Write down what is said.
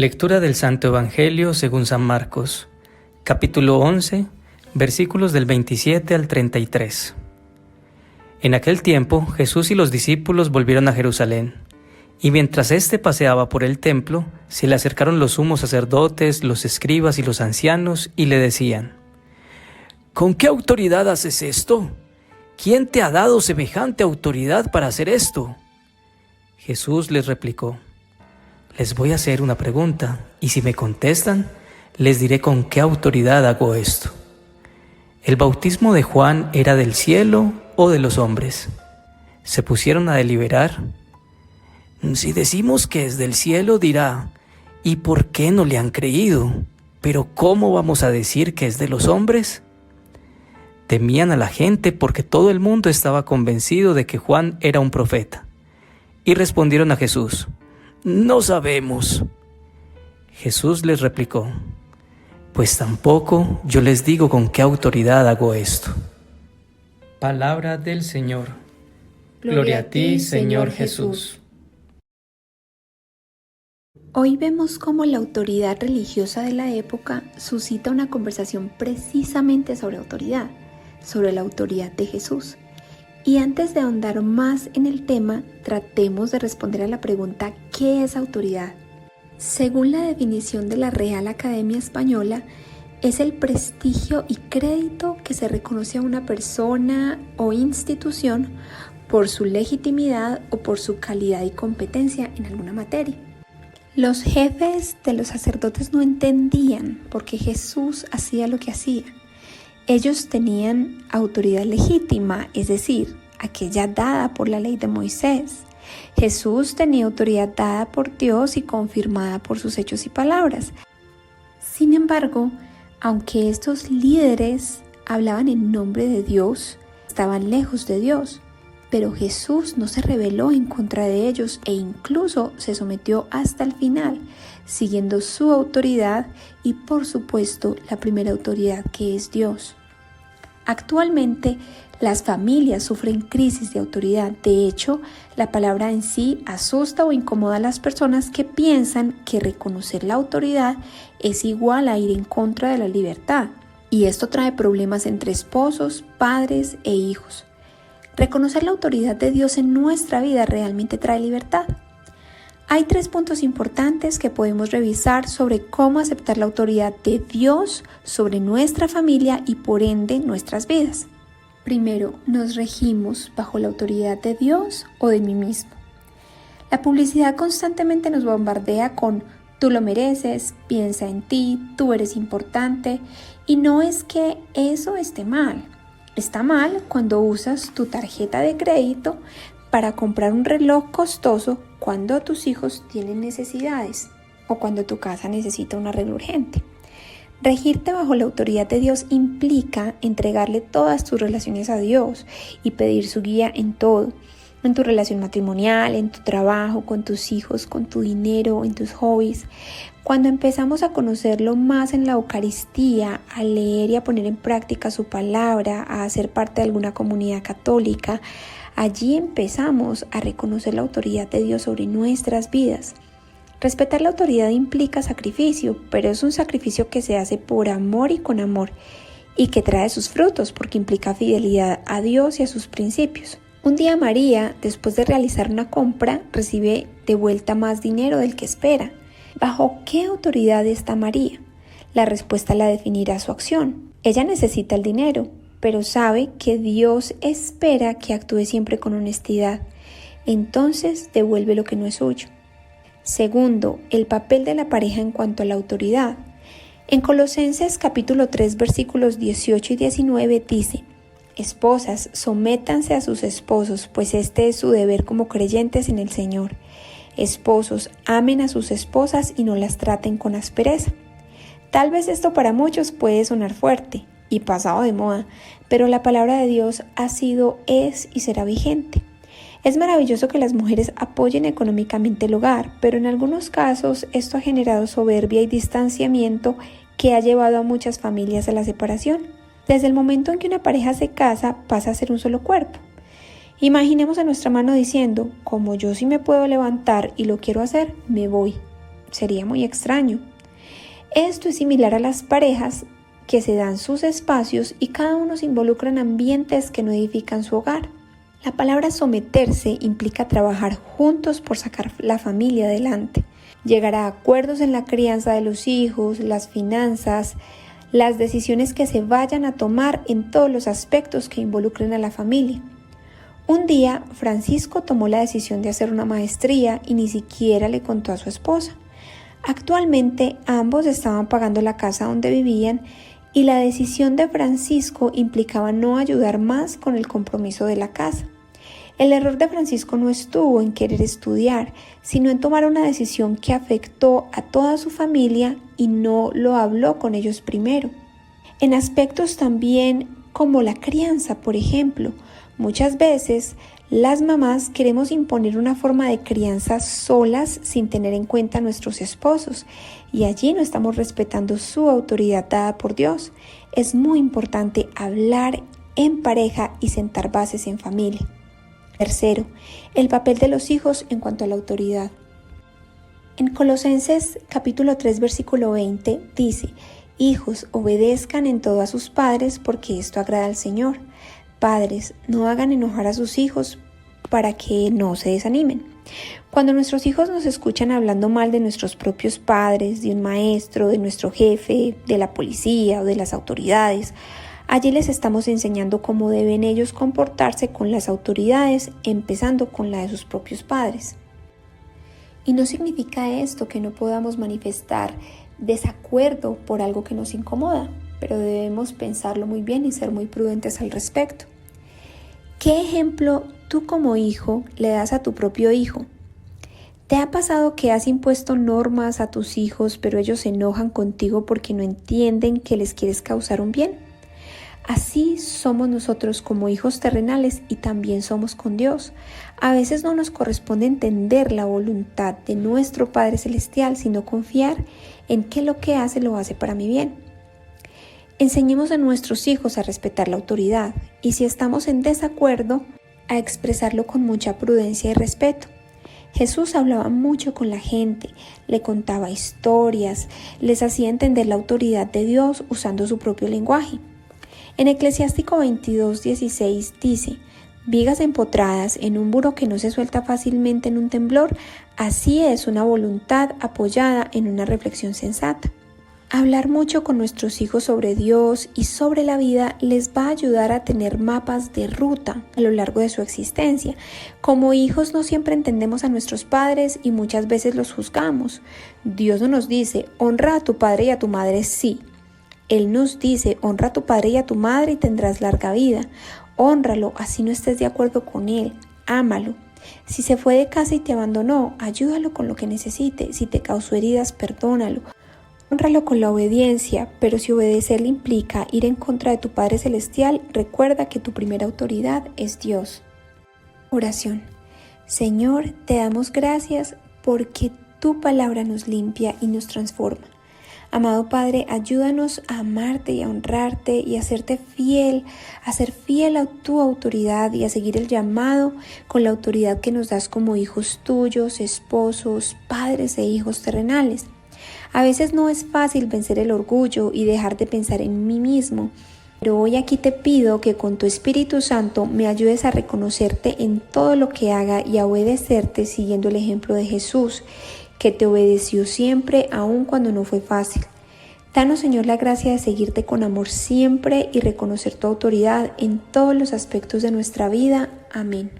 Lectura del Santo Evangelio según San Marcos, capítulo 11, versículos del 27 al 33. En aquel tiempo, Jesús y los discípulos volvieron a Jerusalén, y mientras éste paseaba por el templo, se le acercaron los sumos sacerdotes, los escribas y los ancianos, y le decían: ¿Con qué autoridad haces esto? ¿Quién te ha dado semejante autoridad para hacer esto? Jesús les replicó: Les voy a hacer una pregunta, y si me contestan, les diré con qué autoridad hago esto. ¿El bautismo de Juan era del cielo o de los hombres? Se pusieron a deliberar. Si decimos que es del cielo, dirá: ¿y por qué no le han creído? Pero ¿cómo vamos a decir que es de los hombres? Temían a la gente porque todo el mundo estaba convencido de que Juan era un profeta. Y respondieron a Jesús: No sabemos. Jesús les replicó: Pues tampoco yo les digo con qué autoridad hago esto. Palabra del Señor. Gloria a ti, Señor Jesús. Hoy vemos cómo la autoridad religiosa de la época suscita una conversación precisamente sobre autoridad, sobre la autoridad de Jesús. Y antes de ahondar más en el tema, tratemos de responder a la pregunta: ¿qué es autoridad? Según la definición de la Real Academia Española, es el prestigio y crédito que se reconoce a una persona o institución por su legitimidad o por su calidad y competencia en alguna materia. Los jefes de los sacerdotes no entendían por qué Jesús hacía lo que hacía. Ellos tenían autoridad legítima, es decir, aquella dada por la ley de Moisés. Jesús tenía autoridad dada por Dios y confirmada por sus hechos y palabras. Sin embargo, aunque estos líderes hablaban en nombre de Dios, estaban lejos de Dios. Pero Jesús no se rebeló en contra de ellos e incluso se sometió hasta el final, siguiendo su autoridad y, por supuesto, la primera autoridad, que es Dios. Actualmente, las familias sufren crisis de autoridad. De hecho, la palabra en sí asusta o incomoda a las personas que piensan que reconocer la autoridad es igual a ir en contra de la libertad. Y esto trae problemas entre esposos, padres e hijos. Reconocer la autoridad de Dios en nuestra vida realmente trae libertad. Hay 3 puntos importantes que podemos revisar sobre cómo aceptar la autoridad de Dios sobre nuestra familia y por ende nuestras vidas. Primero, ¿nos regimos bajo la autoridad de Dios o de mí mismo? La publicidad constantemente nos bombardea con: tú lo mereces, piensa en ti, tú eres importante, y no es que eso esté mal. Está mal cuando usas tu tarjeta de crédito para comprar un reloj costoso cuando tus hijos tienen necesidades o cuando tu casa necesita un arreglo urgente. Regirte bajo la autoridad de Dios implica entregarle todas tus relaciones a Dios y pedir su guía en todo, en tu relación matrimonial, en tu trabajo, con tus hijos, con tu dinero, en tus hobbies. Cuando empezamos a conocerlo más en la Eucaristía, a leer y a poner en práctica su palabra, a ser parte de alguna comunidad católica, allí empezamos a reconocer la autoridad de Dios sobre nuestras vidas. Respetar la autoridad implica sacrificio, pero es un sacrificio que se hace por amor y con amor, y que trae sus frutos porque implica fidelidad a Dios y a sus principios. Un día María, después de realizar una compra, recibe de vuelta más dinero del que espera. ¿Bajo qué autoridad está María? La respuesta la definirá su acción. Ella necesita el dinero, pero sabe que Dios espera que actúe siempre con honestidad. Entonces devuelve lo que no es suyo. Segundo, el papel de la pareja en cuanto a la autoridad. En Colosenses capítulo 3 versículos 18 y 19 dice: Esposas, sométanse a sus esposos, pues este es su deber como creyentes en el Señor. Esposos, amen a sus esposas y no las traten con aspereza. Tal vez esto para muchos puede sonar fuerte y pasado de moda, pero la palabra de Dios ha sido, es y será vigente. Es maravilloso que las mujeres apoyen económicamente el hogar, pero en algunos casos esto ha generado soberbia y distanciamiento que ha llevado a muchas familias a la separación. Desde el momento en que una pareja se casa, pasa a ser un solo cuerpo. Imaginemos a nuestra mano diciendo: como yo sí me puedo levantar y lo quiero hacer, me voy. Sería muy extraño. Esto es similar a las parejas que se dan sus espacios y cada uno se involucra en ambientes que no edifican su hogar. La palabra someterse implica trabajar juntos por sacar la familia adelante, llegar a acuerdos en la crianza de los hijos, las finanzas, las decisiones que se vayan a tomar en todos los aspectos que involucren a la familia. Un día, Francisco tomó la decisión de hacer una maestría y ni siquiera le contó a su esposa. Actualmente, ambos estaban pagando la casa donde vivían y la decisión de Francisco implicaba no ayudar más con el compromiso de la casa. El error de Francisco no estuvo en querer estudiar, sino en tomar una decisión que afectó a toda su familia y no lo habló con ellos primero. En aspectos también como la crianza, por ejemplo, muchas veces las mamás queremos imponer una forma de crianza solas sin tener en cuenta a nuestros esposos y allí no estamos respetando su autoridad dada por Dios. Es muy importante hablar en pareja y sentar bases en familia. Tercero, el papel de los hijos en cuanto a la autoridad. En Colosenses capítulo 3 versículo 20 dice: Hijos, obedezcan en todo a sus padres porque esto agrada al Señor. Padres, no hagan enojar a sus hijos para que no se desanimen. Cuando nuestros hijos nos escuchan hablando mal de nuestros propios padres, de un maestro, de nuestro jefe, de la policía o de las autoridades, allí les estamos enseñando cómo deben ellos comportarse con las autoridades, empezando con la de sus propios padres. Y no significa esto que no podamos manifestar desacuerdo por algo que nos incomoda, pero debemos pensarlo muy bien y ser muy prudentes al respecto. ¿Qué ejemplo tú como hijo le das a tu propio hijo? ¿Te ha pasado que has impuesto normas a tus hijos, pero ellos se enojan contigo porque no entienden que les quieres causar un bien? Así somos nosotros como hijos terrenales y también somos con Dios. A veces no nos corresponde entender la voluntad de nuestro Padre Celestial, sino confiar en que lo que hace lo hace para mi bien. Enseñemos a nuestros hijos a respetar la autoridad y si estamos en desacuerdo, a expresarlo con mucha prudencia y respeto. Jesús hablaba mucho con la gente, le contaba historias, les hacía entender la autoridad de Dios usando su propio lenguaje. En Eclesiástico 22:16 dice: vigas empotradas en un buró que no se suelta fácilmente en un temblor, así es una voluntad apoyada en una reflexión sensata. Hablar mucho con nuestros hijos sobre Dios y sobre la vida les va a ayudar a tener mapas de ruta a lo largo de su existencia. Como hijos no siempre entendemos a nuestros padres y muchas veces los juzgamos. Dios no nos dice, honra a tu padre y a tu madre, sí. Él nos dice, honra a tu padre y a tu madre y tendrás larga vida. Hónralo, así no estés de acuerdo con él. Ámalo. Si se fue de casa y te abandonó, ayúdalo con lo que necesite. Si te causó heridas, perdónalo. Hónralo con la obediencia, pero si obedecerle implica ir en contra de tu Padre Celestial, recuerda que tu primera autoridad es Dios. Oración. Señor, te damos gracias porque tu palabra nos limpia y nos transforma. Amado Padre, ayúdanos a amarte y a honrarte y a serte fiel, a ser fiel a tu autoridad y a seguir el llamado con la autoridad que nos das como hijos tuyos, esposos, padres e hijos terrenales. A veces no es fácil vencer el orgullo y dejar de pensar en mí mismo, pero hoy aquí te pido que con tu Espíritu Santo me ayudes a reconocerte en todo lo que haga y a obedecerte siguiendo el ejemplo de Jesús, que te obedeció siempre aun cuando no fue fácil. Danos, Señor, la gracia de seguirte con amor siempre y reconocer tu autoridad en todos los aspectos de nuestra vida. Amén.